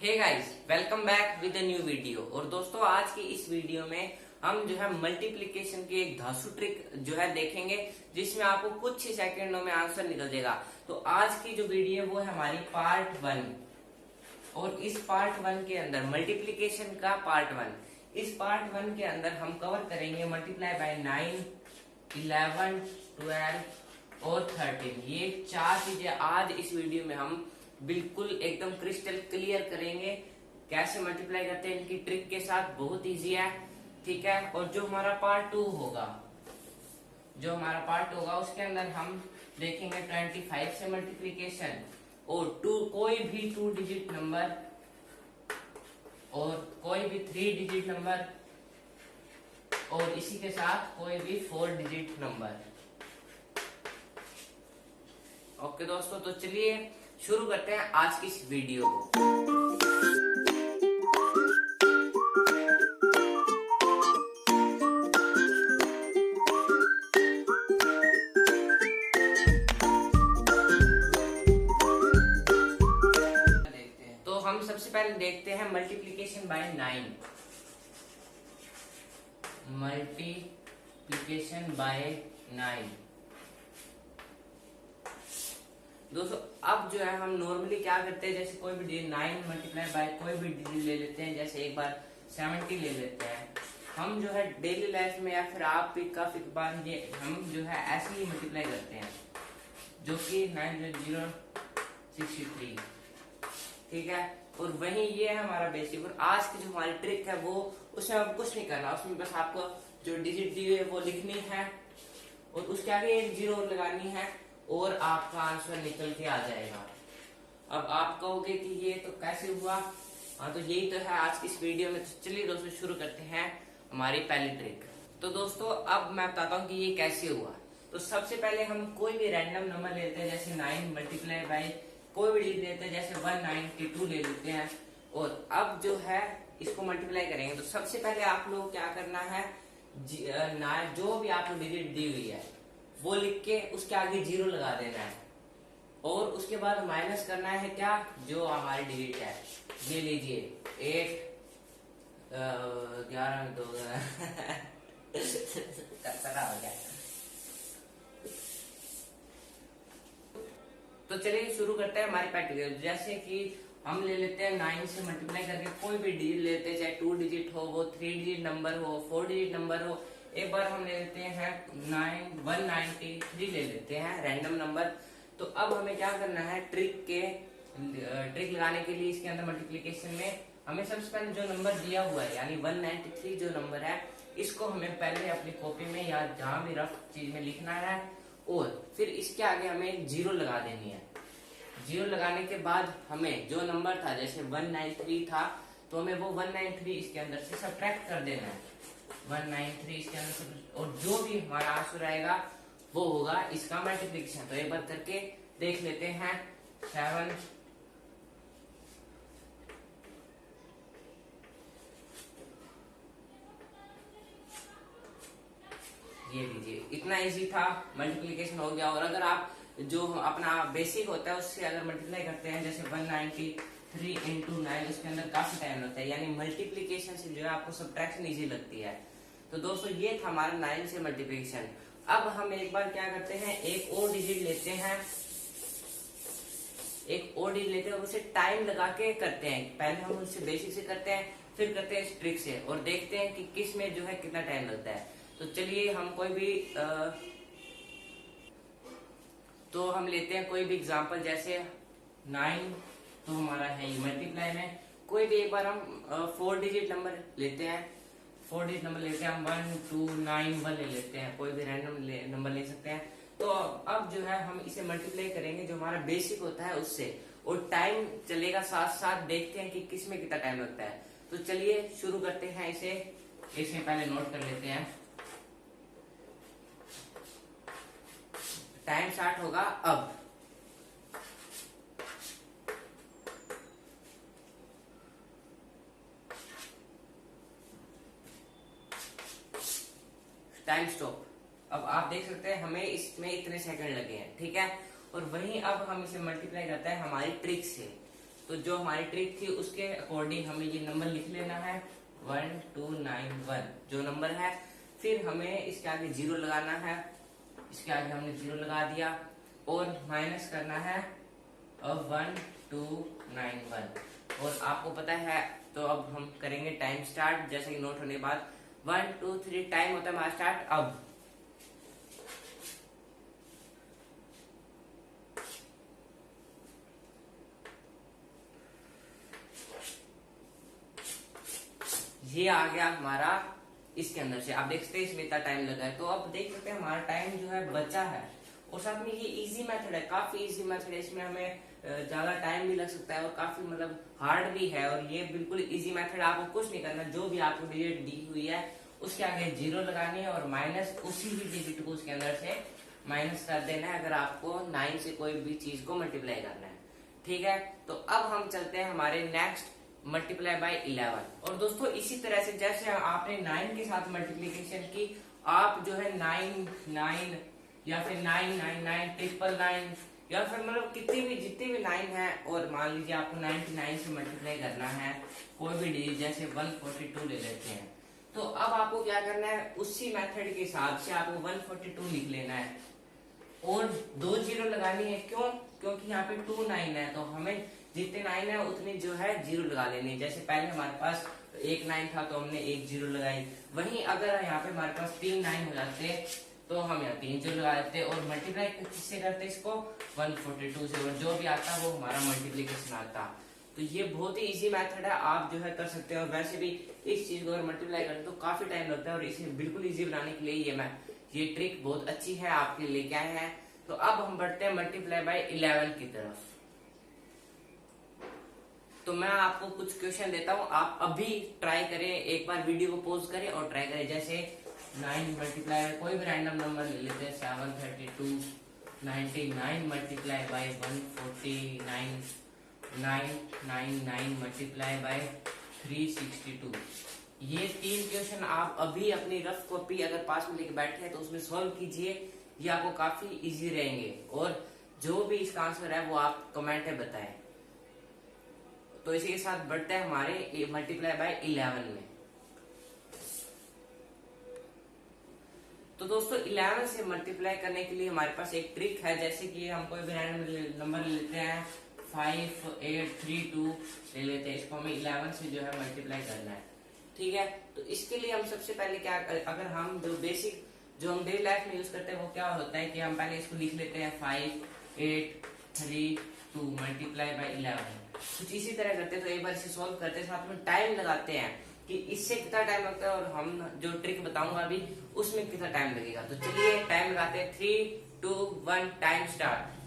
Hey guys, welcome back with a new video. और दोस्तों, आज की इस वीडियो में हम जो है मल्टीप्लिकेशन की एक धांसू ट्रिक जो है देखेंगे, जिसमें आपको कुछ ही सेकंडों में आंसर निकल जाएगा। तो आज की जो वीडियो है वो है हमारी पार्ट 1। और इस पार्ट 1 के अंदर मल्टीप्लिकेशन का पार्ट 1, इस पार्ट 1 के अंदर हम कवर करेंगे मल्टीप्लाई बाय 9, 11, 12 और 13। ये चार चीजें आज इस वीडियो में हम बिल्कुल एकदम क्रिस्टल क्लियर करेंगे। कैसे मल्टीप्लाई करते हैं इनकी ट्रिक के साथ, बहुत इजी है, ठीक है। और जो हमारा पार्ट 2 होगा, उसके अंदर हम देखेंगे 25 से मल्टीप्लिकेशन और कोई भी 2 डिजिट नंबर और कोई भी 3 डिजिट नंबर और इसी के साथ कोई भी 4 डिजिट नंबर। ओके दोस्तों, तो चलिए शुरू करते हैं आज की इस वीडियो को। तो हम सबसे पहले देखते हैं मल्टीप्लिकेशन बाय 9। मल्टीप्लिकेशन बाय 9 दोस्तों, अब जो है हम नॉर्मली क्या करते हैं, जैसे कोई भी 9 मल्टीप्लाई बाय कोई भी डिजिट ले लेते हैं, जैसे एक बार 70 ले लेते हैं। हम जो है डेली लाइफ में या फिर आप भी काफी बार ये हम जो है ऐसे ही मल्टीप्लाई करते हैं, जो कि 9×0=63, ठीक है। और वही ये है हमारा बेसिक। और आज की जो हमारी ट्रिक है वो, उसमें अब कुछ नहीं करना, उसमें बस आपको जो डिजिट दी हुई है वो लिखनी है और उसके आगे एक 0 लगानी है और आपका आंसर निकल के आ जाएगा। अब आप कहोगे कि ये तो कैसे हुआ? हाँ, तो यही तो है आज की इस वीडियो में। तो चलिए दोस्तों शुरू करते हैं हमारी पहली ट्रिक। तो दोस्तों, अब मैं बताता हूँ कि ये कैसे हुआ। तो सबसे पहले हम कोई भी रैंडम नंबर लेते हैं, जैसे 9 मल्टीप्लाई बाय कोई भी डिजिट लेते हैं, जैसे 192 ले लेते हैं। और अब जो है इसको मल्टीप्लाई करेंगे। तो सबसे पहले आप लोग क्या करना है, जो भी आपको डिजिट दी हुई है वो लिख के उसके आगे 0 लगा देना है और उसके बाद माइनस करना है क्या, जो हमारी डिजिट है। ये लीजिए 8, 11 में 2 हो गया। तो चलिए शुरू करते हैं हमारी प्रैक्टिकल। जैसे कि हम ले लेते हैं 9 से मल्टीप्लाई करके कोई भी डिजिट लेते हैं, चाहे 2 डिजिट हो, वो 3 डिजिट नंबर हो, 4 डिजिट नंबर हो। एक बार हम ले लेते हैं 193 ले लेते हैं रैंडम नंबर। तो अब हमें क्या करना है, ट्रिक लगाने के लिए इसके अंदर मल्टीप्लिकेशन में हमें सबसे पहले जो नंबर दिया हुआ है, यानी 193 जो नंबर है, इसको हमें पहले अपनी कॉपी में या जहां भी रफ चीज में लिखना है और फिर इसके आगे हमें एक 0 लगा देनी है। 0 लगाने के बाद हमें जो नंबर था, जैसे 193 था, तो हमें वो 193 इसके अंदर से सब्ट्रैक्ट कर देना है। 193 इसके अंदर से, और जो भी हमारा आंसर आएगा वो होगा इसका मल्टीप्लिकेशन। तो एक बार करके देख लेते हैं। 7 ये लीजिए, इतना इजी था, मल्टीप्लिकेशन हो गया। और अगर आप जो अपना बेसिक होता है उससे अगर मल्टीप्लाई करते हैं, जैसे 193 × 9, उसके अंदर काफी टाइम लगता है, यानी मल्टीप्लिकेशन से जो है आपको सब्ट्रैक्शन इजी लगती है। तो दोस्तों ये था हमारा 9 से मल्टीप्लिकेशन। अब हम एक बार क्या करते हैं, एक और डिजिट लेते हैं, और उसे टाइम लगा के करते हैं। पहले हम उससे बेसिक से करते हैं, फिर करते हैं ट्रिक से, और देखते हैं कि किस में जो है कितना टाइम लगता है। तो चलिए हम कोई भी तो हम लेते हैं कोई भी एग्जांपल, जैसे 9 तो हमारा है मल्टीप्लाई में। कोई भी एक बार हम 4 डिजिट नंबर लेते हैं, 4 डिजिट नंबर लेते हैं हम, 1 2 9 1 ले लेते हैं, कोई भी रैंडम नंबर ले सकते हैं। तो अब जो है हम इसे मल्टीप्लाई करेंगे जो हमारा बेसिक होता है उससे, और टाइम चलेगा साथ साथ, देखते हैं कि किस में कितना टाइम लगता है। तो चलिए शुरू करते हैं इसे। इसमें पहले नोट कर लेते हैं, टाइम स्टार्ट होगा अब। Time stop. अब आप देख सकते हैं हमें इसमें इतने सेकंड लगे हैं, ठीक है। और वहीं अब हम इसे मल्टीप्लाई करते हैं हमारी ट्रिक से। तो जो हमारी ट्रिक थी उसके अकॉर्डिंग हमें ये नंबर लिख लेना है 1291 जो नंबर है। फिर हमें इसके आगे 0 लगाना है, इसके आगे हमने 0 लगा दिया और माइनस करना है अब 1291 और आपको पता है। तो अब हम करेंगे टाइम स्टार्ट, जैसे कि नोट होने के बाद 1 2 3 टाइम होता है हमारा स्टार्ट। अब ये आ गया हमारा इसके अंदर से। आप देख सकते हैं इसमें इतना टाइम लगा है, तो अब देख सकते हैं हमारा टाइम जो है बचा है। और साथ में ये इजी मेथड है, काफी इजी मेथड है, इसमें हमें ज्यादा टाइम भी लग सकता है और काफी मतलब हार्ड भी है। और ये बिल्कुल इजी मेथड, आपको कुछ नहीं करना, जो भी आपको डिजिट दी हुई है उसके आगे 0 लगानी है और माइनस उसी ही डिजिट को उसके अंदर से माइनस कर देना है अगर आपको 9 से कोई भी चीज को मल्टीप्लाई करना है। ठीक है, तो अब हम चलते हैं हमारे नेक्स्ट मल्टीप्लाई बाय 11। और दोस्तों इसी तरह से जैसे आपने 9 के साथ मल्टीप्लीकेशन की, आप जो है 9 9 या फिर 9 9 9 999 या फिर मतलब कितनी भी जितने भी 9 है, और मान लीजिए आपको 99 से मल्टीप्लाई करना है कोई भी डिजिट, जैसे 142 ले लेते हैं, तो अब आपको क्या करना है उसी मेथड के हिसाब से आपको 142 लिख लेना है और 2 0 लगानी है। क्यों? क्योंकि यहाँ पे 2 9 है, तो हमें जितने 9 है उतनी जो है 0 लगा लेनी। जैसे पहले हमारे पास एक 9 था तो हमने एक 0 लगाई, वहीं अगर यहाँ पे हमारे पास 3 9 हो जाते तो हम यहाँ 3 0 लगा देते और मल्टीप्लाई किससे करते इसको 142 से, और जो भी आता वो हमारा मल्टीप्लीकेशन आता। तो ये बहुत ही इजी मेथड है, आप जो है कर सकते हैं। और वैसे भी इस चीज को अगर मल्टीप्लाई करें तो काफी टाइम लगता है, और इसे बिल्कुल इजी बनाने के लिए ये ट्रिक बहुत अच्छी है, आपके लिए क्या है। तो अब हम बढ़ते हैं मल्टीप्लाई बाय 11 की तरफ। तो मैं आपको कुछ क्वेश्चन देता हूं, आप अभी ट्राई करें, एक बार वीडियो को पॉज करें और ट्राई करें। जैसे 9 मल्टीप्लाई कोई भी रैंडम नंबर ले लेते हैं 732, 99 मल्टीप्लाई बाय 149, 999 मल्टीप्लाई बाय 362। ये 3 क्वेश्चन आप अभी अपनी रफ कॉपी अगर पास में लेके बैठे हैं तो उसमें सॉल्व कीजिए, ये आपको काफी इजी रहेंगे। और जो भी इसका आंसर है वो आप कमेंट में बताएं। तो इसी के साथ बढ़ते हैं हमारे मल्टीप्लाई बाय 11 में। तो दोस्तों 11 से मल्टीप्लाई करने के लिए हमारे पास एक ट्रिक है। जैसे कि हम कोई भी रैंडम नंबर लेते हैं 5832 ले लेते हैं, इसको हमें 11 से जो है मल्टीप्लाई करना है। ठीक है, तो इसके लिए हम सबसे पहले क्या, अगर हम जो बेसिक जो हम डेली लाइफ में यूज करते हैं वो क्या होता है कि हम पहले इसको लिख लेते हैं 5832 मल्टीप्लाई बाय 11। कुछ इसी तरह करते हैं, तो एक बार इसे सॉल्व करते हैं, साथ में टाइम लगाते हैं कि इससे कितना टाइम लगता है और हम जो ट्रिक बताऊंगा अभी उसमें कितना टाइम लगेगा। तो चलिए टाइम लगाते हैं, 3 2 1 टाइम स्टार्ट।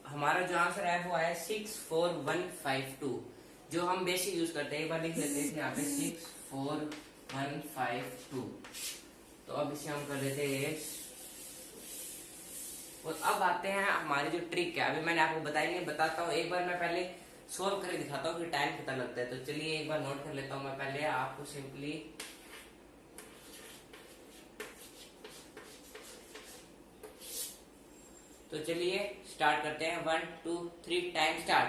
हमारा जो आंसर है वो है 64152, जो हम बेसिक यूज करते हैं। एक बार लिख लेते हैं यहाँ पे 64152। तो अब इसे हम कर देते हैं। और अब आते हैं हमारी जो ट्रिक है, अभी मैंने आपको बताई नहीं, बताता हूँ एक बार। मैं पहले सोल्व करके दिखाता हूँ कि टाइम कितना लगता है। तो चलिए एक बार नोट कर लेता हूँ मैं पहले आपको सिंपली। तो चलिए स्टार्ट करते हैं, 1 2 3 टाइम स्टार्ट।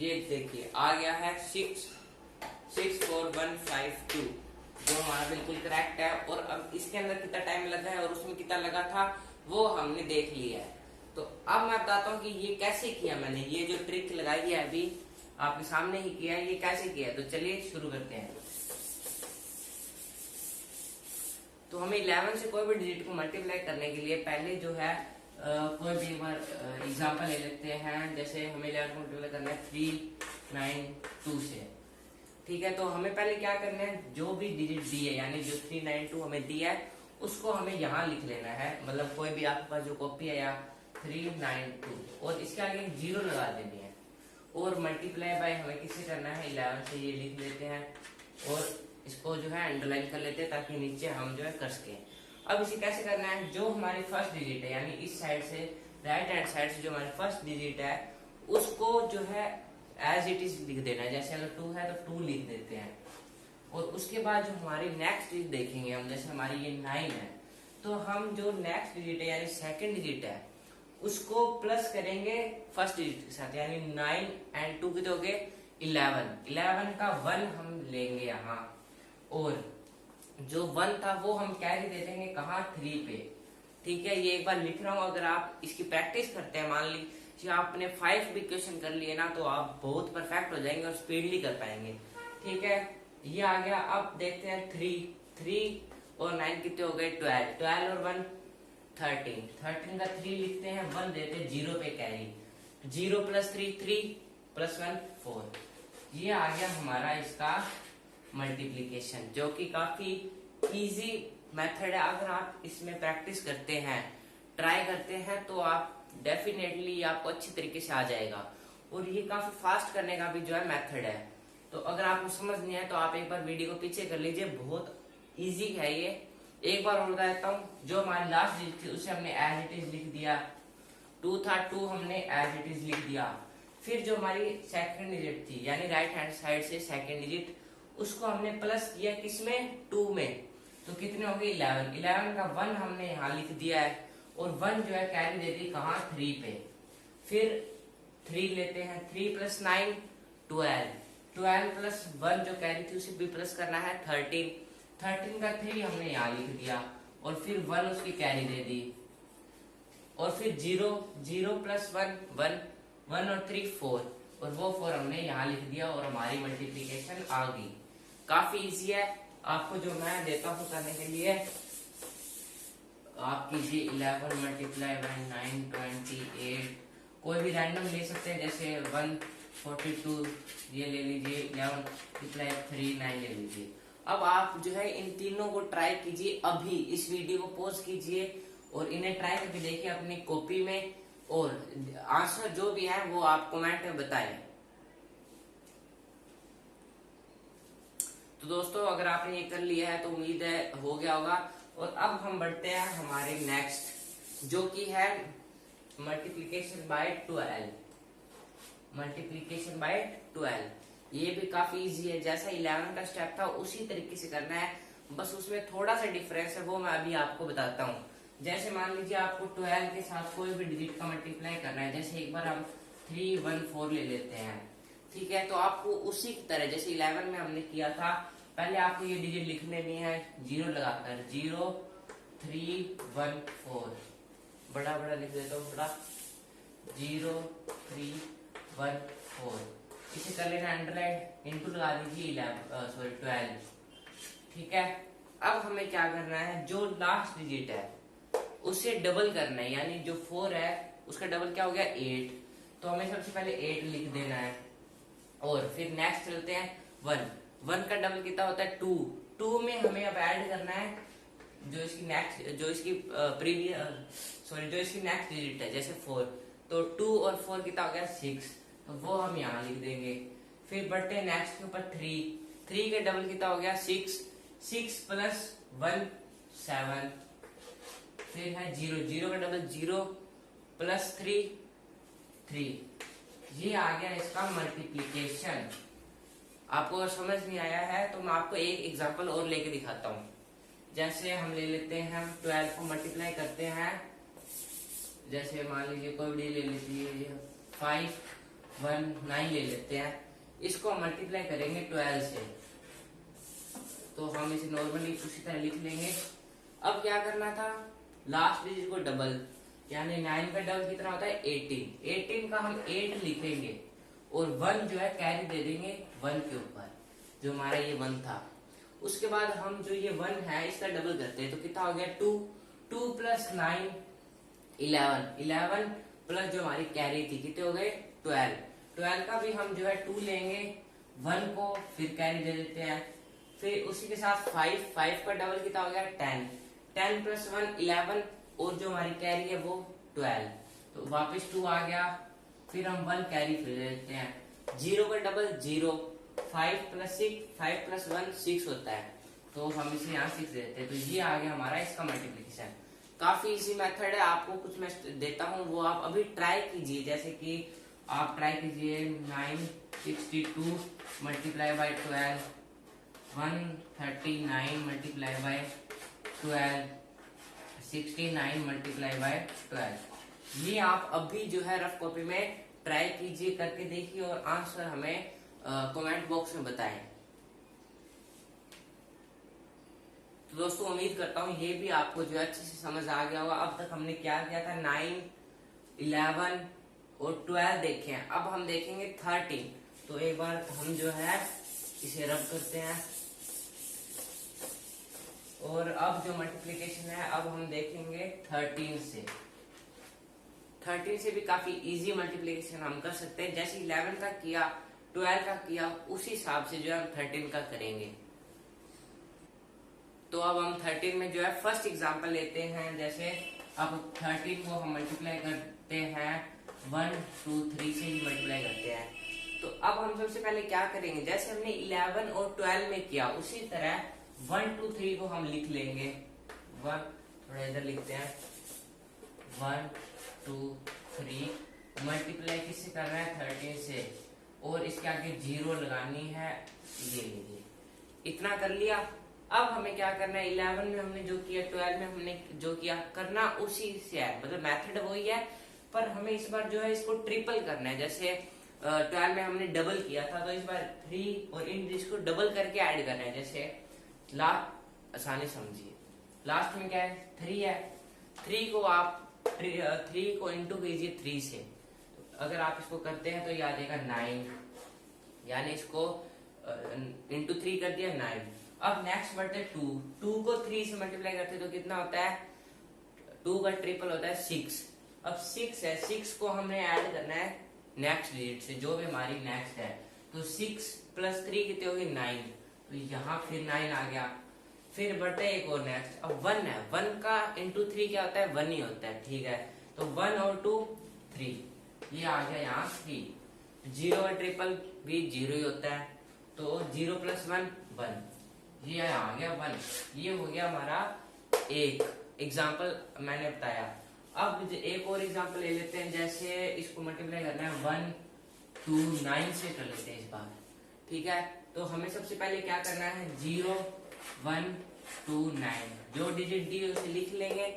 ये देखिए आ गया है 64152, जो हमारा बिल्कुल करेक्ट है। और अब इसके अंदर कितना टाइम लगा है और उसमें कितना लगा था वो हमने देख लिया है। तो अब मैं बताता हूँ कि ये कैसे किया मैंने, ये जो ट्रिक लगाई है अभी आपके सामने ही किया है, ये कैसे किया है। तो चलिए शुरू करते हैं। तो हमें 11 से कोई भी डिजिट को मल्टीप्लाई करने के लिए पहले जो है कोई भी एक बार एग्जाम्पल ले लेते हैं। जैसे हमें 11 को मल्टीप्लाई करना है 392 से। ठीक है, तो हमें पहले क्या करना है, जो भी डिजिट दी है यानी जो 392 हमें दिया है उसको हमें यहाँ लिख लेना है। मतलब कोई भी आपके पास जो कॉपी है या 392 और इसके आगे 0 लगा देनी है। और मल्टीप्लाई बाय हमें किससे करना है, 11 से, ये लिख लेते हैं और इसको जो है अंडरलाइन कर लेते हैं ताकि नीचे हम जो है कर सके। अब इसे कैसे करना है, जो हमारी फर्स्ट डिजिट है यानी इस साइड से राइट हैंड साइड से जो हमारी फर्स्ट डिजिट है उसको जो है एज इट इज लिख देना है। जैसे अगर 2 है तो 2 लिख देते हैं और उसके बाद जो हमारी नेक्स्ट डिजिट देखेंगे हम, जैसे हमारी ये 9 है तो हम जो नेक्स्ट डिजिट है यानी सेकंड डिजिट है उसको प्लस करेंगे फर्स्ट डिजिट के साथ, यानी 9 एंड 2 कितने हो गए 11। 11 का 1 हम लेंगे यहाँ और जो 1 था वो हम कैरी दे देंगे कहाँ, 3 पे। ठीक है, ये एक बार लिख रहा हूँ, अगर आप इसकी प्रैक्टिस करते हैं, मान लीजिए आपने 5 भी क्वेश्चन कर लिए ना तो आप बहुत परफेक्ट हो जाएंगे और स्पीडली कर पाएंगे। ठीक है, ये आ गया। अब देखते हैं 3 और 9 कितने हो गए 12, 12 और 1 13, 13 का 3 लिखते हैं, 1 देते हैं 0 पे कैरी, 0 प्लस 3 3 प्लस 1 4। ये आ गया हमारा इसका मल्टीप्लीकेशन, जो कि काफी इजी मेथड है। अगर आप इसमें प्रैक्टिस करते हैं, ट्राई करते हैं तो आप डेफिनेटली आपको अच्छी तरीके से आ जाएगा। और ये काफी फास्ट करने का भी जो है मेथड है। तो अगर आपको समझ नहीं आए तो आप एक बार वीडियो को पीछे कर लीजिए, बहुत इजी है ये। एक बार और बता देता हूँ, जो हमारी लास्ट डिजिट थी उसे हमने एज इट इज लिख दिया, 2 था 2 हमने एज इट इज लिख दिया। फिर जो हमारी सेकंड डिजिट थी यानी राइट हैंड साइड से सेकंड डिजिट उसको हमने प्लस किया किसमें, 2 में, तो कितने हो गए 11। 11 का 1 हमने यहाँ लिख दिया है और 1 जो है कैरी दे दी कहाँ, 3 पे। फिर 3 लेते हैं, 3 प्लस 9 12, 12 प्लस 1 जो कैरी थी उसे भी प्लस करना है 13, 13 का 3 हमने यहाँ लिख दिया और फिर 1 उसकी कैरी दे दी और फिर 0, 0 प्लस 1 1, 1 और 3 4 और वो 4 हमने यहाँ लिख दिया और हमारी मल्टीप्लिकेशन आ गई। काफी इजी है। आपको जो मैं देता हूँ करने के लिए, आप कीजिए 11 मल्टीप्लाई बाय 9 28, कोई भी रैंडम ले सकते हैं, जैसे 142 ये ले लीजिए, 11 मल्टीप्लाई 3 9 ले लीजिए। अब आप जो है इन तीनों को ट्राई कीजिए, अभी इस वीडियो को पॉज कीजिए और इन्हें ट्राई करके देखिए अपनी कॉपी में, और आंसर जो भी है वो आप कमेंट में बताएं। तो दोस्तों अगर आपने ये कर लिया है तो उम्मीद है हो गया होगा। और अब हम बढ़ते हैं हमारे नेक्स्ट, जो कि है मल्टीप्लिकेशन बाय 12। मल्टीप्लिकेशन बाय 12 ये भी काफी इजी है, जैसा 11 का स्टेप था उसी तरीके से करना है, बस उसमें थोड़ा सा डिफरेंस है, वो मैं अभी आपको बताता हूँ। जैसे मान लीजिए आपको 12 के साथ कोई भी डिजिट का मल्टीप्लाई करना है, जैसे एक बार हम 3 1 4 ले लेते हैं। ठीक है, तो आपको उसी की तरह जैसे 11 में हमने किया था, पहले आपको ये डिजिट लिख लेनी है 0 लगाकर, 0 3 1 4, बड़ा बड़ा लिख देता हूँ, बड़ा 0 3 1 4, इसे कर लेना अंडरलाइन, इंटू लगा दीजिए 12। ठीक है, अब हमें क्या करना है, जो लास्ट डिजिट है उसे डबल करना है, यानी जो 4 है उसका डबल क्या हो गया 8, तो हमें सबसे पहले 8 लिख देना है। और फिर नेक्स्ट चलते हैं 1, 1 का डबल कितना होता है 2, 2 में हमें अब ऐड करना है जो इसकी नेक्स्ट नेक्स्ट डिजिट है, जैसे 4, तो 2 और 4 कितना हो गया 6, तो वो हम यहाँ लिख देंगे। फिर बढ़ते हैं नेक्स्ट के ऊपर 3, 3 के डबल कितना हो गया 6, 6 प्लस 1 7, फिर है 0, 0 का डबल 0 प्लस 3 3, ये आ गया इसका मल्टीप्लिकेशन। आपको अगर समझ नहीं आया है तो मैं आपको एक एग्जांपल और लेके दिखाता हूँ। जैसे हम ले लेते हैं 12 को मल्टीप्लाई करते हैं, जैसे मान लीजिए कोई भी ले लीजिए 5 1 9 ले लेते हैं, इसको मल्टीप्लाई करेंगे 12 से, तो हम इसे नॉर्मली उसी तरह लिख लेंगे। अब क्या करना था, लास्ट डिजिट को डबल, यानी 9 का डबल कितना होता है 18, 18 का हम 8 लिखेंगे और 1 जो है कैरी दे देंगे 1 के ऊपर, जो हमारा ये 1 था। उसके बाद हम जो ये 1 है इसका डबल करते हैं, तो कितना हो गया 2, 2 प्लस 9 11, 11 प्लस जो हमारी कैरी थी कितने हो गए 12, 12 का भी हम जो है 2 लेंगे, 1 को फिर कैरी दे देते हैं, फिर उसी के साथ 5, 5 का डबल कितना हो गया 10, 10 प्लस 1 11 और जो हमारी कैरी है वो 12, तो वापस 2 आ गया, फिर हम 1 कैरी फिर देते हैं, जीरो का डबल जीरो, 5 प्लस 6, 5 प्लस 1 6 होता है, तो हम इसे यहाँ 6 देते हैं, तो ये आ गया हमारा इसका मल्टीप्लीकेशन। काफी इजी मेथड है, आपको कुछ मैं देता हूँ वो आप अभी ट्राई कीजिए। जैसे कि आप ट्राई कीजिए 962 multiply by 12, 139 multiply by 12, 69 multiply by 12। ये आप अभी जो है रफ कॉपी में ट्राई कीजिए, करके देखिए और आंसर हमें कमेंट बॉक्स में बताएं। तो दोस्तों उम्मीद करता हूँ ये भी आपको जो है अच्छे से समझ आ गया होगा। अब तक हमने क्या किया था, 9, 11 और 12 देखे हैं। अब हम देखेंगे 13। तो एक बार हम जो है इसे रब करते हैं, और अब जो मल्टीप्लिकेशन है अब हम देखेंगे 13 से। 13 से भी काफी इजी मल्टीप्लिकेशन हम कर सकते हैं। जैसे 11 का किया, 12 का किया, उसी हिसाब से जो है हम 13 का करेंगे। तो अब हम 13 में जो है फर्स्ट एग्जांपल लेते हैं। जैसे अब 13 को हम मल्टीप्लाई करते हैं 1, 2, 3 से ही मल्टीप्लाई करते हैं। तो अब हम सबसे पहले क्या करेंगे, जैसे हमने 11 और 12 में किया उसी तरह 1, 2, 3 को हम लिख लेंगे। 1, थोड़ा इधर लिखते हैं, 1, 2, 3 मल्टीप्लाई किससे कर रहे हैं, 13 से, और इसके आगे 0 लगानी है, ये लीजिए। इतना कर लिया। अब हमें क्या करना है, 11 में हमने जो किया, 12 में हमने जो किया, करना उसी से है, मतलब मेथड वही है, पर हमें इस बार जो है इसको ट्रिपल करना है। जैसे 12 में हमने डबल किया था, तो इस बार 3 और इन इसको डबल करके ऐड करना है। जैसे लास्ट, आसानी समझिए, लास्ट में क्या है, 3 है, 3 को आप 3 को इंटू कीजिए 3 से, तो अगर आप इसको करते हैं तो ये आ जाएगा 9, यानी इसको इंटू 3 कर दिया 9। अब नेक्स्ट बढ़ते हैं 2 को 3 से मल्टीप्लाई करते हैं तो कितना होता है, 2 का ट्रिपल होता है 6। अब 6 है, 6 को हमने ऐड करना है नेक्स्ट डिजिट से, जो भी हमारी नेक्स्ट है, तो 6 प्लस 3 कितने होगी, 9, तो यहाँ फिर 9 आ गया। फिर बढ़ते हैं एक और नेक्स्ट, अब 1 है, 1 का इंटू 3 क्या होता है, 1 ही होता है, ठीक है, तो 1 और 2 3, ये आ गया यहाँ 3। 0 और ट्रिपल भी 0 ही होता है, तो 0 प्लस 1 1, ये आ गया 1। ये हो गया हमारा एक एग्जाम्पल मैंने बताया। अब एक और एग्जाम्पल ले लेते हैं। जैसे इसको मल्टीप्लाई करना है 1, 2, 9 से कर लेते हैं इस बार, ठीक है। तो हमें सबसे पहले क्या करना है, 0, 1, 2, 9 जो डिजिट दी है उसे लिख लेंगे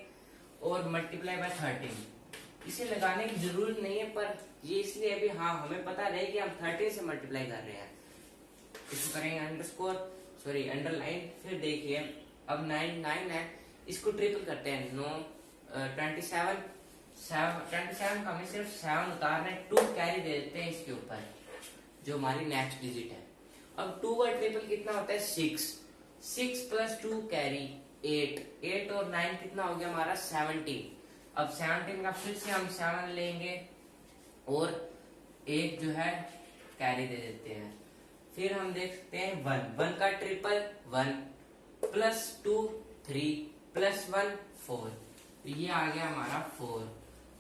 और मल्टीप्लाई बाय 13। इसे लगाने की जरूरत नहीं है, पर ये इसलिए अभी हाँ हमें पता रहे कि हम 13 से मल्टीप्लाई कर रहे हैं। इसको करेंगे अंडरस्कोर, सॉरी अंडरलाइन। फिर देखिए अब 9 है, इसको ट्रिपल करते हैं, 9 27 का हमें सिर्फ 7 उतारना है, 2 कैरी दे देते हैं इसके ऊपर, जो हमारी नेक्स्ट डिजिट है। अब 2 का ट्रिपल कितना होता है, 6 प्लस 2 कैरी 8 और 9 कितना हो गया हमारा 17। अब 17 का फिर से हम 7 लेंगे और एक जो है कैरी दे देते हैं। फिर हम देख सकते हैं 1 का ट्रिपल 1 प्लस 2 3 प्लस 1 4, तो ये आ गया हमारा 4।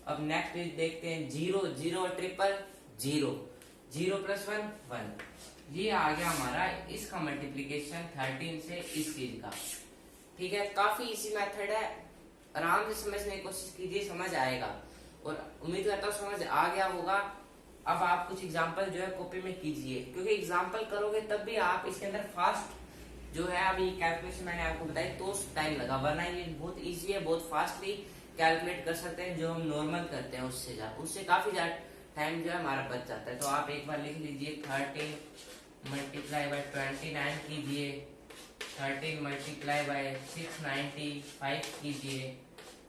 अब नेक्स्ट देखते हैं 0 ट्रिपल 0 प्लस 1 1, ये आ गया हमारा इसका मल्टीप्लिकेशन 13 से इस चीज का, ठीक है। काफी इजी मेथड है, आराम से समझने की कोशिश कीजिए, समझ आएगा, और उम्मीद करता हूँ समझ आ गया होगा। अब आप कुछ एग्जाम्पल जो है कॉपी में कीजिए, क्योंकि एग्जाम्पल करोगे तब भी आप इसके अंदर फास्ट जो है, अभी कैलकुलेशन मैंने आपको बताई तो टाइम लगा, वरना ये बहुत इजी है, बहुत फास्टली कैलकुलेट कर सकते हैं, जो हम नॉर्मल करते हैं उससे काफी ज्यादा टाइम जो है हमारा बच जाता है। तो आप एक बार लिख लीजिए 13 मल्टीप्लाई बाय 29 कीजिए, 13 मल्टीप्लाई बाय 695 कीजिए,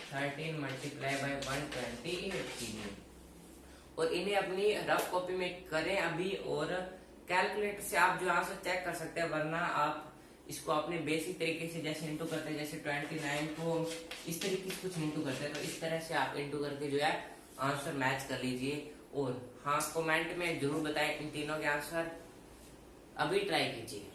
13 मल्टीप्लाई बाय 128 कीजिए, और इन्हें अपनी रफ कॉपी में करें अभी, और कैलकुलेटर से आप जो आंसर चेक कर सकते हैं, वरना आप इसको अपने बेसिक तरीके से जैसे इंटू करते हैं, जैसे 29 को इस तरीके से कुछ इंटू करते हैं, तो इस तरह से आप इंटू करके जो है आंसर मैच कर लीजिए। और हाँ, कमेंट में जरूर बताएं इन तीनों के आंसर, अभी ट्राई कीजिए।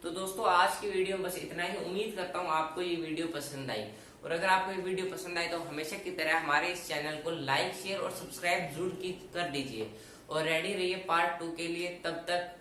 तो दोस्तों आज की वीडियो में बस इतना ही। उम्मीद करता हूँ आपको ये वीडियो पसंद आई, और अगर आपको ये वीडियो पसंद आई तो हमेशा की तरह हमारे इस चैनल को लाइक, शेयर और सब्सक्राइब जरूर कर दीजिए, और रेडी रहिए पार्ट 2 के लिए। तब तक